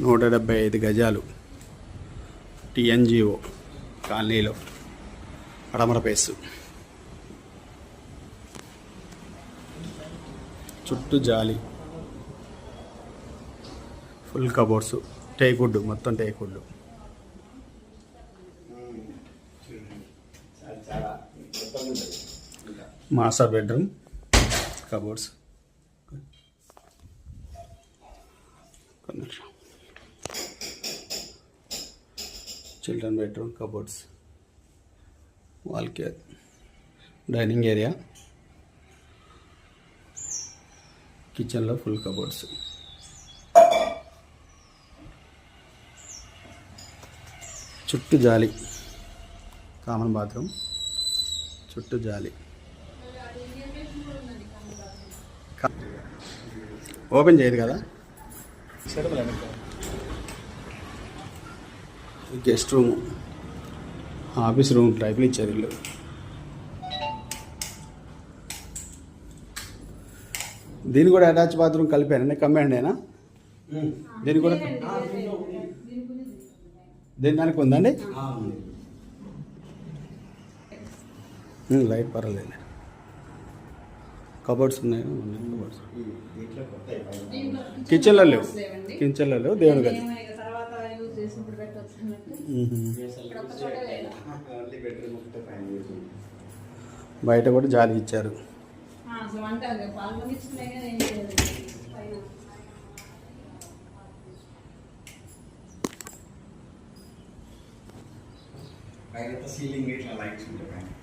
175 గజాలు టిఎన్జిఓ కాలనీలో పడమరపేసు. చుట్టూ జాలి, ఫుల్ కబోర్డ్స్, టేకుడ్, మొత్తం teakwood. Master bedroom, cupboards, children bedroom, cupboards, wall care, dining area, కిచెన్లో ఫుల్ కబోర్డ్స్. చుట్టూ జాలి, కామన్ బాత్రూమ్, చుట్టూ జాలి. ఓపెన్ చేయదు కదా. గెస్ట్ రూమ్, ఆఫీస్ రూమ్ టైప్లు ఇచ్చారు ఇల్లు. దీన్ని కూడా అటాచ్ బాత్రూమ్ కలిపాను, కంబైండేనా? దీన్ని కూడా దీని దానికి ఉందండి. లైట్ పర్వాలేదు. కబోర్డ్స్ ఉన్నాయి. కబోర్డ్స్ కిచెన్లో లేవు. కిచెన్లో లేవు. దేవుని గది. బయట కూడా జాలి ఇచ్చారు. సీలింగ్ ఇట్లా లైట్స్ ఉంటాయి.